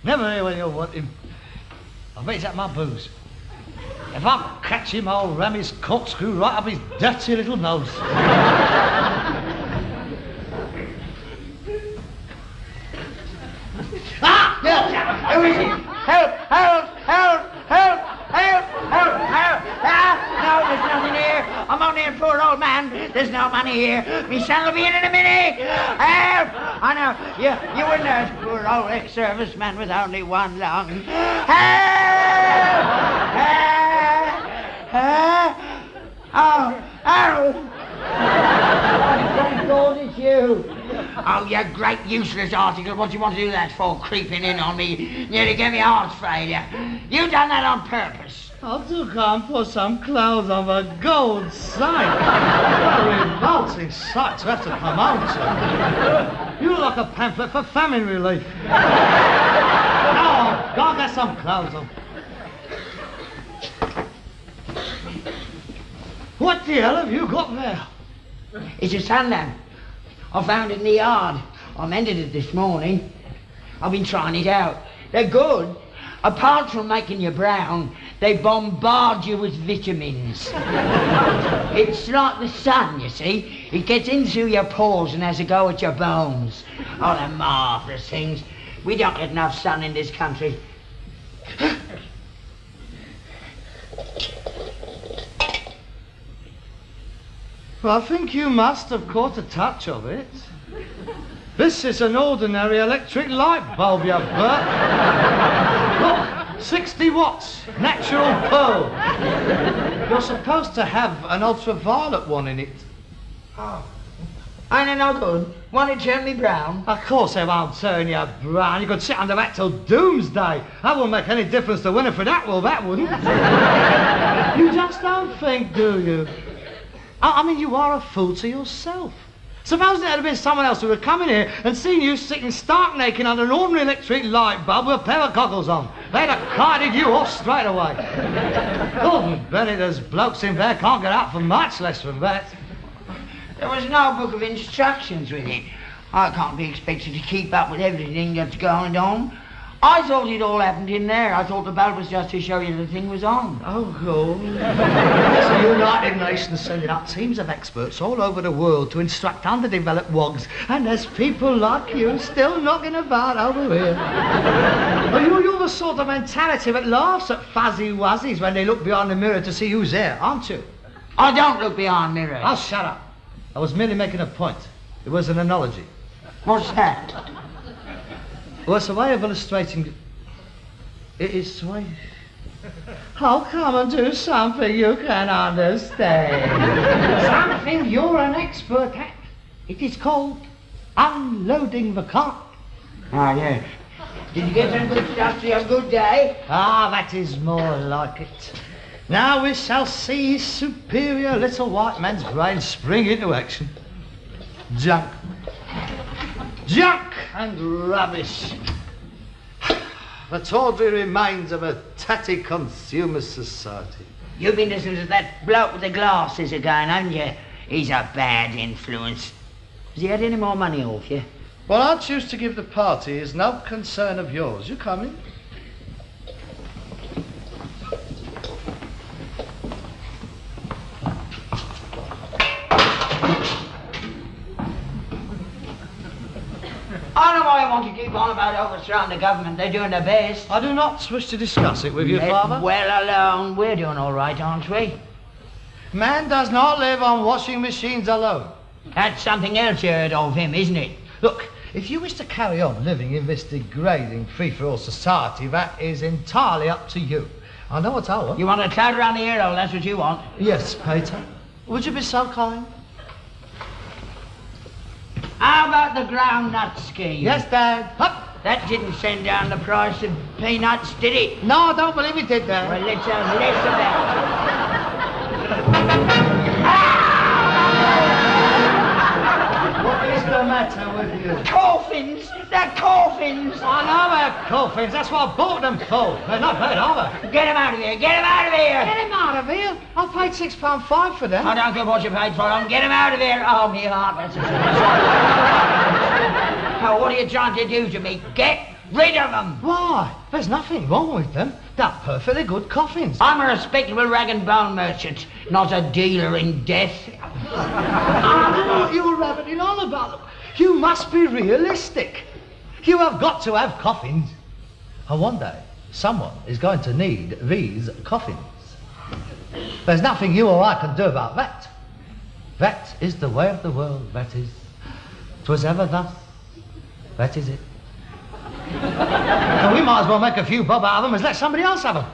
Never hear when you want him. I bet he's at my booze. If I catch him, I'll ram his corkscrew right up his dirty little nose. Ah! Yeah. Who is he? Help! Help! Help! Help! Help! Help! Help! Ah! No, there's nothing here. I'm only a poor old man. There's no money here. Me son will be in a minute. Help! I know. You wouldn't hurt a poor old ex-serviceman with only one lung. Help! Oh! Thank God it's you. Oh, you great useless article. What do you want to do that for, creeping in on me? Nearly gave me heart failure. You done that on purpose. I took on for some clothes of a gold sight. What a revolting sight to have to come out to. You look like a pamphlet for famine relief. Now, go and get some clothes on. What the hell have you got there? It's a sun lamp. I found it in the yard. I mended it this morning. I've been trying it out. They're good. Apart from making you brown, they bombard you with vitamins. It's like the sun, you see. It gets in through your pores and has a go at your bones. Oh, they're marvellous things. We don't get enough sun in this country. Well, I think you must have caught a touch of it. This is an ordinary electric light bulb, you Bert. Look, 60 watts, natural pearl. You're supposed to have an ultraviolet one in it. Oh. Ain't it no good? Won't it turn me brown? Of course it won't turn you brown. You could sit under that till doomsday. That won't make any difference to Winifred Atwell, that wouldn't. You just don't think, do you? I mean, you are a fool to yourself. Suppose there had been someone else who had come in here and seen you sitting stark naked under an ordinary electric light bulb with a pair of goggles on. They'd have carted you off straight away. Gordon Bennett, there's blokes in there can't get out for much less than that. There was no book of instructions with it. I can't be expected to keep up with everything that's going on. I thought it all happened in there. I thought the bulb was just to show you the thing was on. Oh, God. The United Nations sending up teams of experts all over the world to instruct underdeveloped wogs, and there's people like you still knocking about over here. Well, you're the sort of mentality that laughs at fuzzy wuzzies when they look behind the mirror to see who's there, aren't you? I don't look behind mirrors. Oh, shut up. I was merely making a point. It was an analogy. What's that? Well, it's a way of illustrating... It is a way... I'll come and do something you can understand. Something you're an expert at. It is called unloading the cart. Ah, yes. Did you get some good stuff to your good day? Ah, that is more like it. Now we shall see his superior little white man's brain spring into action. Junk. Junk and rubbish. The tawdry remains of a tatty consumer society. You've been listening to that bloke with the glasses again, haven't you? He's a bad influence. Has he had any more money off you? What I choose to give the party is no concern of yours. You coming? I don't know why I want to keep on about overthrowing the government. They're doing their best. I do not wish to discuss it with you, Let Father. well alone. We're doing all right, aren't we? Man does not live on washing machines alone. That's something else you heard of him, isn't it? Look, if you wish to carry on living in this degrading free-for-all society, that is entirely up to you. I know what I want. You want to clout around the hero, that's what you want. Yes, Peter. Would you be so kind? How about the groundnut scheme? Yes, Dad. Up. That didn't send down the price of peanuts, did it? No, I don't believe it did, Dad. Well, let's have less about What is the matter with you? it. Coffins! They're coffins! I know they're coffins. That's what I bought them for. They're not bad, are they? Get him out of here! Get him out of here! Get him out of here. I paid £6.5 for them. I don't care what you paid for them. Get him out of here! Oh, me heart, that's a Oh, what are you trying to do to me? Get rid of them! Why? There's nothing wrong with them. They're perfectly good coffins. I'm a respectable rag and bone merchant, not a dealer in death. I don't know what you're rabbiting on about. You must be realistic. You have got to have coffins. And one day, someone is going to need these coffins. There's nothing you or I can do about that. That is the way of the world, that is. 'Twas ever thus. That is it. And we might as well make a few bob out of them as let somebody else have them.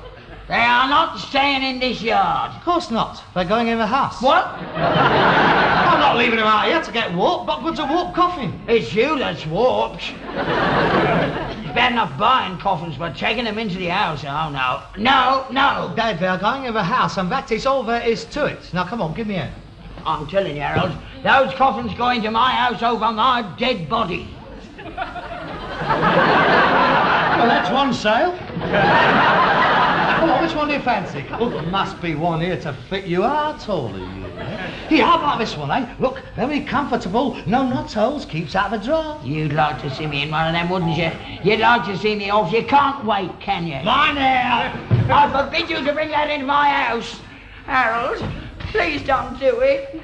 They are not staying in this yard. Of course not. They're going in the house. What? I'm not leaving them out here to get warped. What good's a warped coffin? It's you that's warped. It's bad enough buying coffins, but taking them into the house, oh no. No, no. Dad, they are going in the house, and that is all there is to it. Now, come on, give me a hand. I'm telling you, Harold, those coffins go into my house over my dead body. Well, that's one sale. Come on, which one do you fancy? Look, there must be one here to fit you. How tall are you? Here, how about this one, eh? Look, very comfortable, no knot holes, keeps out of the draft. You'd like to see me in one of them, wouldn't you? You'd like to see me off. You can't wait, can you? Mine now. I forbid you to bring that into my house. Harold, please don't do it.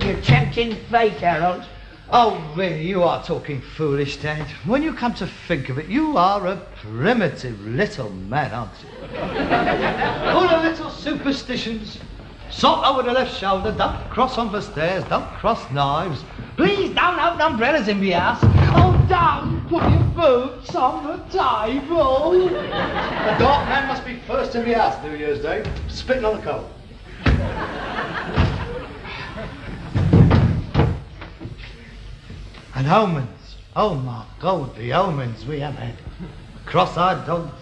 You're tempting fate, Harold. Oh, really, you are talking foolish, Dad. When you come to think of it, you are a primitive little man, aren't you? All the little superstitions. Salt over the left shoulder, don't cross on the stairs, don't cross knives. Please don't open umbrellas in the house. Oh, don't put your boots on the table. The dark man must be first in the house New Year's Day, spitting on the coal. And omens. Oh my God, the omens we have had. Cross-eyed dogs.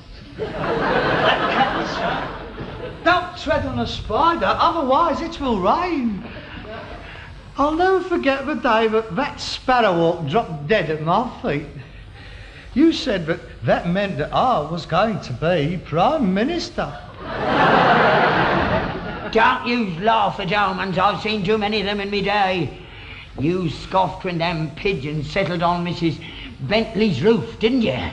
Don't tread on a spider, otherwise it will rain. I'll never forget the day that sparrowhawk dropped dead at my feet. You said that meant that I was going to be Prime Minister. Don't you laugh at omens. I've seen too many of them in me day. You scoffed when them pigeons settled on Mrs. Bentley's roof, didn't you?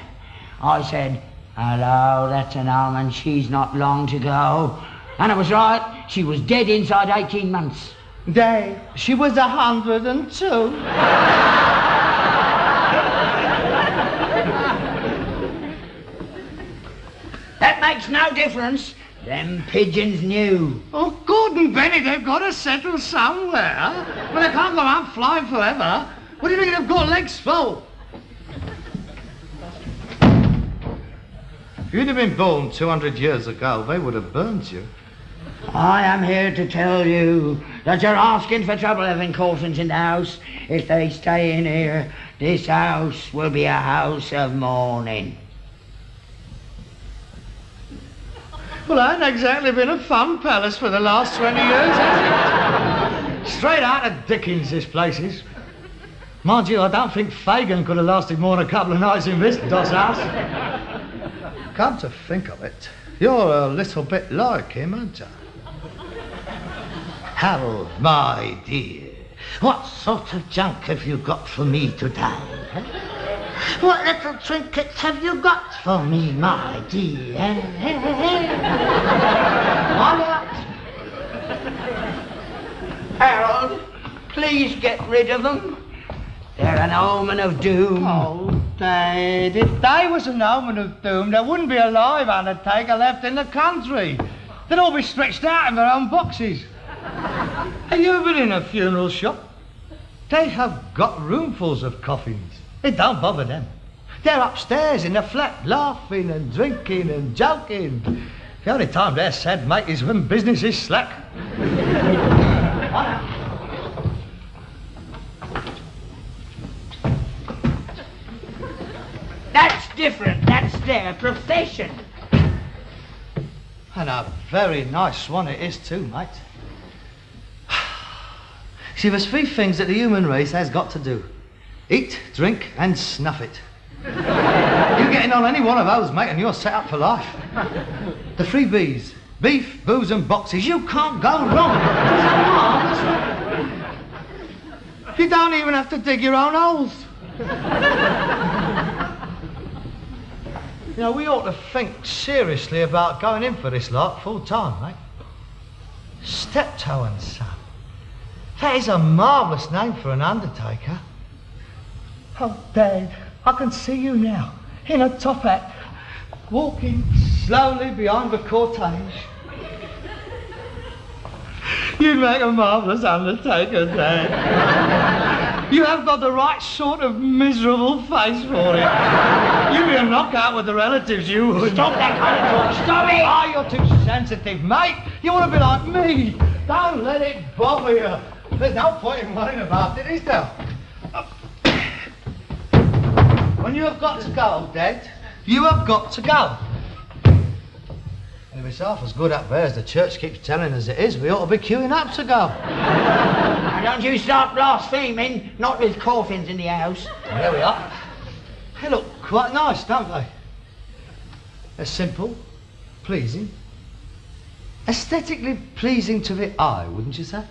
I said, hello, that's an omen, she's not long to go. And I was right, she was dead inside 18 months. Dave, she was 102. That makes no difference. Them pigeons knew. Oh, Gordon Bennett, they've got to settle somewhere. Well, they can't go on flying forever. What do you think they've got legs for? If you'd have been born 200 years ago, they would have burned you. I am here to tell you that you're asking for trouble having coffins in the house. If they stay in here, this house will be a house of mourning. Well, it ain't exactly been a fun palace for the last 20 years, has it? Straight out of Dickens, this place is. Mind you, I don't think Fagin could have lasted more than a couple of nights in this doss house. Come to think of it, you're a little bit like him, aren't you? Harold, my dear, what sort of junk have you got for me today? Huh? What little trinkets have you got for me, my dear? What? Harold, please get rid of them. They're an omen of doom. Oh, Dad, if they was an omen of doom, there wouldn't be a live undertaker left in the country. They'd all be stretched out in their own boxes. Have you been in a funeral shop? They have got roomfuls of coffins. It don't bother them. They're upstairs in the flat, laughing and drinking and joking. The only time they're sad, mate, is when business is slack. different. That's their profession. And a very nice one it is too, mate. See, there's 3 things that the human race has got to do. Eat, drink, and snuff it. You're getting on any one of those, mate, and you're set up for life. The 3 B's. Beef, booze, and boxes. You can't go wrong. You don't even have to dig your own holes. You know, we ought to think seriously about going in for this lot full time, mate. Steptoe and Son. That is a marvellous name for an undertaker. Oh, Dad, I can see you now, in a top hat, walking slowly behind the cortege. You'd make a marvellous undertaker, Dad. You have got the right sort of miserable face for it. You'd be a knockout with the relatives, you would. Stop that kind of talk. Stop it! Oh, you're too sensitive, mate. You want to be like me. Don't let it bother you. There's no point in worrying about it, is there? When you have got to go, Dad, you have got to go. And if it's half as good up there as the church keeps telling us it is, we ought to be queuing up to go. Now don't you start blaspheming, not with coffins in the house. Well, there we are. They look quite nice, don't they? They're simple, pleasing, aesthetically pleasing to the eye, wouldn't you say?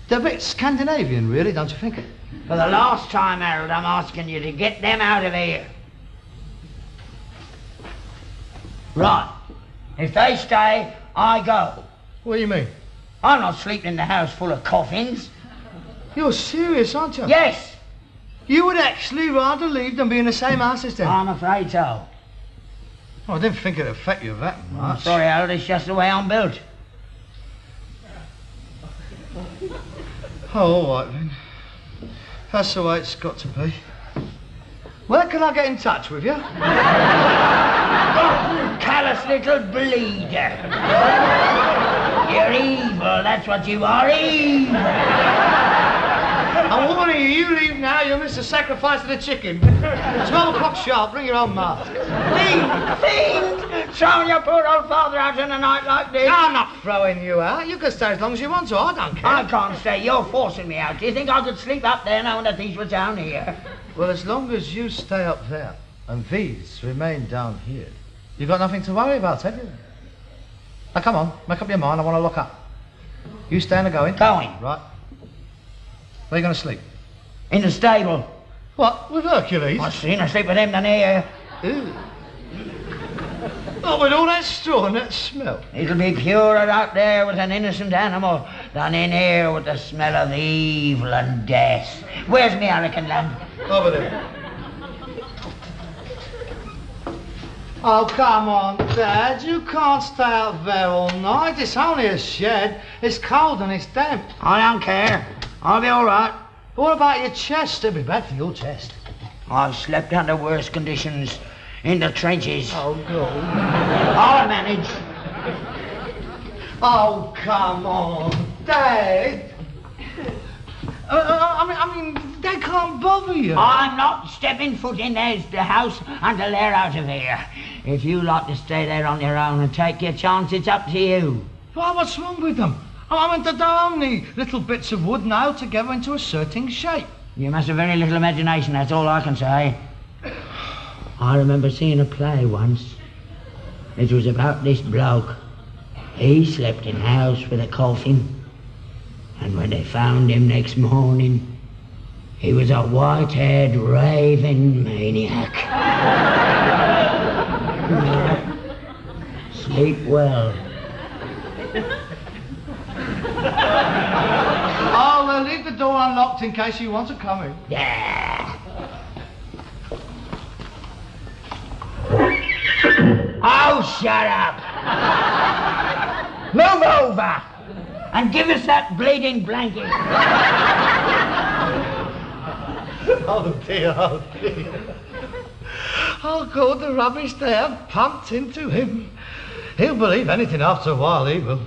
They're a bit Scandinavian, really, don't you think? For the last time, Harold, I'm asking you to get them out of here. Right. If they stay, I go. What do you mean? I'm not sleeping in the house full of coffins. You're serious, aren't you? Yes, You would actually rather leave than be in the same house as them? I'm afraid so. Oh, I didn't think it'd affect you that much. I'm sorry, Harold, it's just the way I'm built. Oh, all right then. That's the way it's got to be. Where can I get in touch with you? Callous little bleeder. You're evil, that's what you are, evil. I'm warning you, you leave now, you'll miss the sacrifice of the chicken. 12 o'clock sharp, bring your own mask. Fiend! Throwing your poor old father out in a night like this? I'm not throwing you out. You can stay as long as you want to, I don't care. I can't stay, you're forcing me out. Do you think I could sleep up there knowing that these were down here? Well, as long as you stay up there and these remain down here, you've got nothing to worry about, have you? Now, come on, make up your mind, I want to look up. You staying or going? Going. Right. Where are you going to sleep? In the stable. What, with Hercules? I'd sooner sleep with him than here. Ew. Oh, with all that straw and that smell. It'll be purer out there with an innocent animal than in here with the smell of evil and death. Where's me American lamb? Over there. Oh, come on, Dad. You can't stay out there all night. It's only a shed. It's cold and it's damp. I don't care. I'll be all right. What about your chest? It'll be bad for your chest. I've slept under worse conditions in the trenches. Oh, God. I'll manage. Oh, come on, Dad. I mean, they can't bother you. I'm not stepping foot in the house until they're out of here. If you like to stay there on your own and take your chance, it's up to you. Why, what's wrong with them? I mean, they're only little bits of wood nailed together into a certain shape. You must have very little imagination, that's all I can say. I remember seeing a play once. It was about this bloke. He slept in a house with a coffin. And when they found him next morning, he was a white-haired raving maniac. Sleep well. Oh, well, leave the door unlocked in case you want to come in. Yeah. Oh, shut up! Move over! And give us that bleeding blanket. Oh, dear, oh, dear. Oh, God, the rubbish they have pumped into him. He'll believe anything after a while, he will.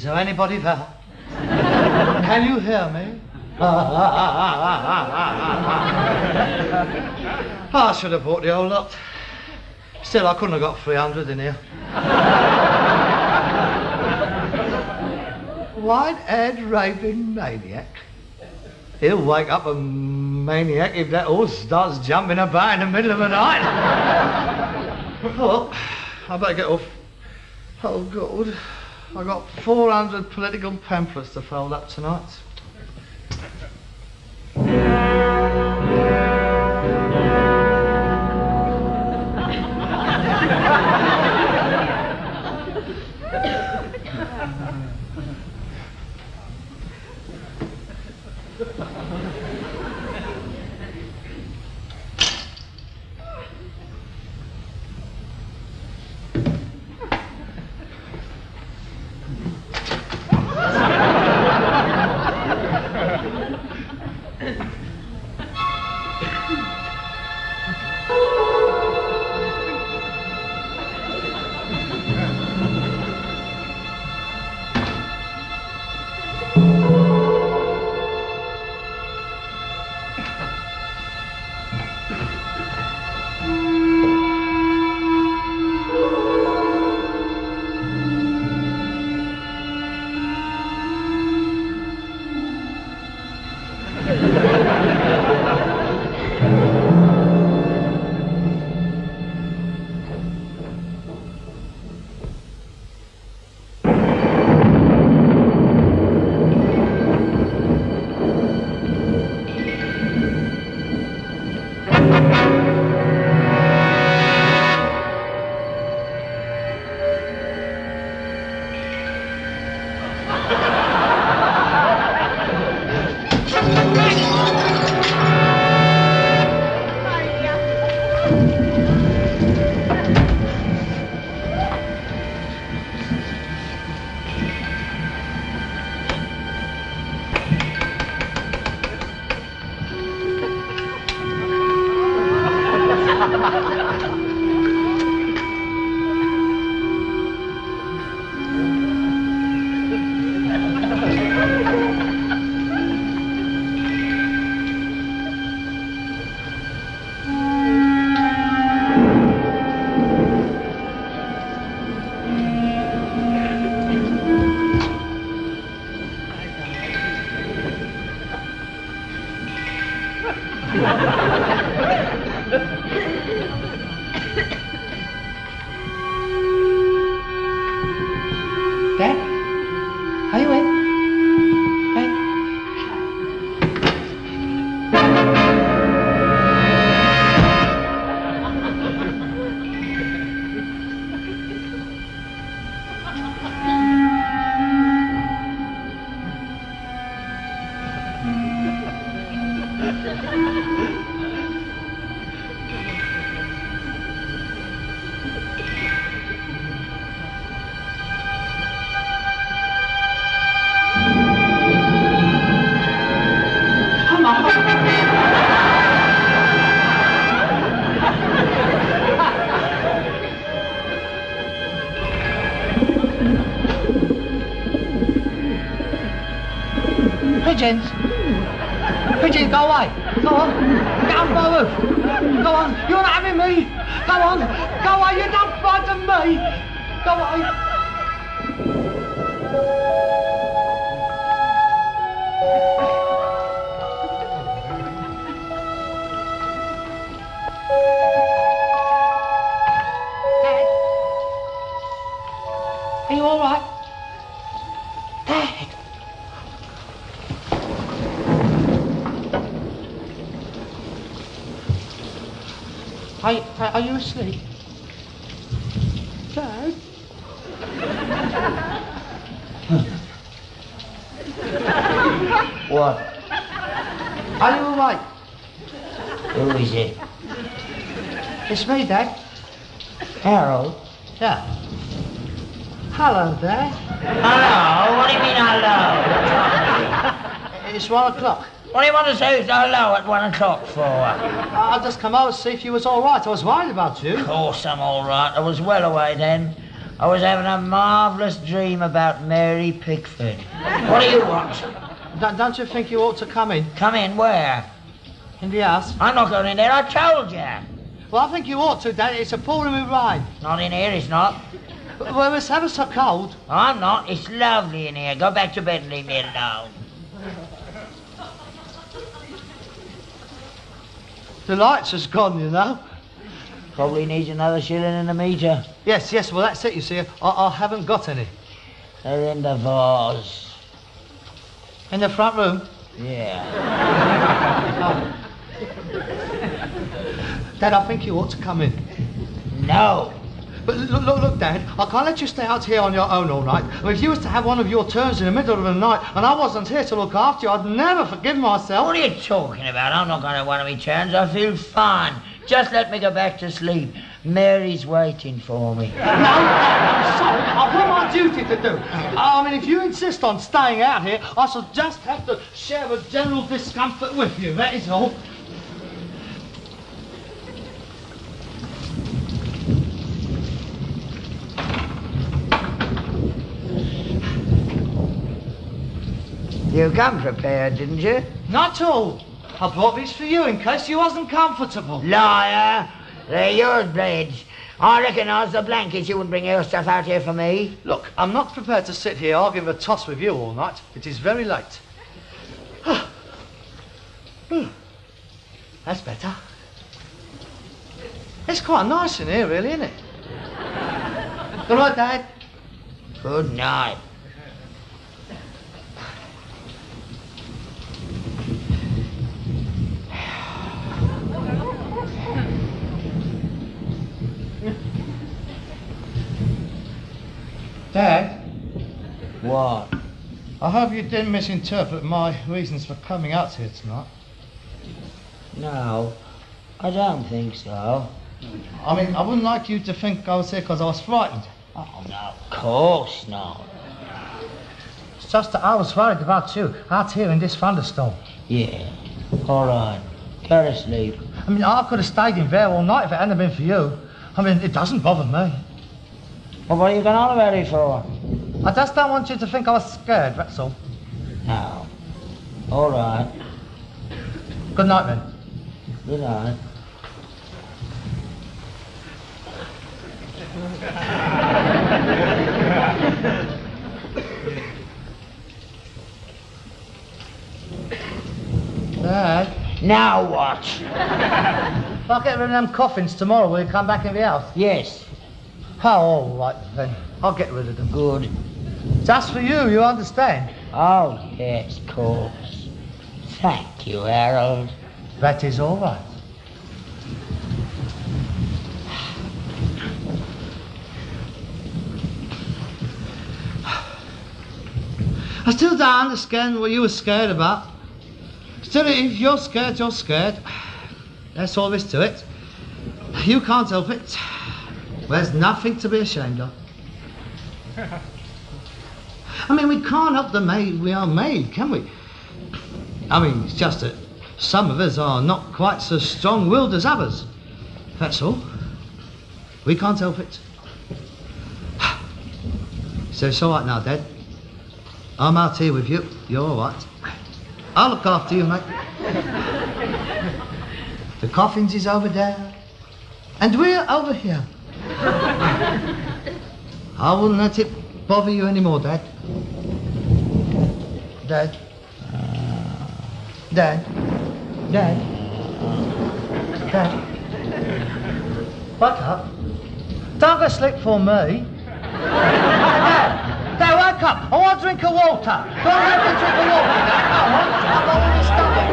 Is there anybody there? Can you hear me? I should have bought the whole lot. Still, I couldn't have got 300 in here. White-haired raving maniac. He'll wake up a maniac if that horse starts jumping about in the middle of the night. Well, I better get off. Oh, God. I got 400 political pamphlets to fold up tonight. Dad? Are you in? Dad? Pigeons! Pigeons, go away! Go on! Get up on the roof! Go on! You're not having me! Go on! Go away! You don't frighten me! Go away! Dad? Are you all right? Dad? Are you asleep? Dad? What? Are you all right? Who is it? It's me, Dad. Harold? Yeah. Hello, Dad. Hello? What do you mean hello? It's 1 o'clock. What do you want to say hello at 1 o'clock for? I just come over to see if you was all right. I was worried about you. Of course I'm all right. I was well away then. I was having a marvellous dream about Mary Pickford. What do you want? Don't you think you ought to come in? Come in where? In the house? I'm not going in there, I told you. Well, I think you ought to, Dad. It's a pouring with rain. Not in here, it's not. Well, it's ever so cold. I'm not. It's lovely in here. Go back to bed and leave me alone. The lights has gone, you know. Probably needs another shilling in the meter. Yes, well, that's it, you see. I haven't got any. They're in the vase. In the front room? Yeah. Dad, I think you ought to come in. No. But look, Dad, I can't let you stay out here on your own all night. I mean, if you was to have one of your turns in the middle of the night and I wasn't here to look after you, I'd never forgive myself. What are you talking about? I'm not going to have one of my turns. I feel fine. Just let me go back to sleep. Mary's waiting for me. No, I'm sorry. I've got my duty to do. I mean, if you insist on staying out here, I shall just have to share the general discomfort with you, that is all. You come prepared, didn't you? Not at all. I brought these for you in case you wasn't comfortable. Liar! They're yours, Blades. I recognise the blankets. You wouldn't bring your stuff out here for me. Look, I'm not prepared to sit here arguing a toss with you all night. It is very late. That's better. It's quite nice in here, really, isn't it? Good night, Dad. Good night. Dad? What? I hope you didn't misinterpret my reasons for coming out here tonight. No, I don't think so. I mean, I wouldn't like you to think I was here because I was frightened. Oh, no, of course not. It's just that I was worried about you out here in this thunderstorm. Yeah, all right. Go to sleep. I mean, I could have stayed in there all night if it hadn't been for you. I mean, it doesn't bother me. Well, what are you going on about it for? I just don't want you to think I was scared, that's all. No. All right. Good night, then. Good night. Dad? Now what? If I get rid of them coffins tomorrow, will you come back in the house? Yes. Oh, all right, then. I'll get rid of them. Good. Just for you understand? Oh, yes, of course. Thank you, Harold. That is all right. I still don't understand what you were scared about. Still, if you're scared, you're scared. That's all there is to it. You can't help it. There's nothing to be ashamed of. I mean, we can't help the way we are made, can we? I mean, it's just that some of us are not quite so strong-willed as others. That's all. We can't help it. So it's all right now, Dad. I'm out here with you. You're all right. I'll look after you, mate. The coffins is over there, and we're over here. I wouldn't let it bother you anymore, Dad. Dad. Dad. Dad. Dad. Wake up. Don't go sleep for me. Dad. Dad, wake up. I want a drink of water. Don't make me drink of water. Dad. No, I want to stop it.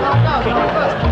No, first.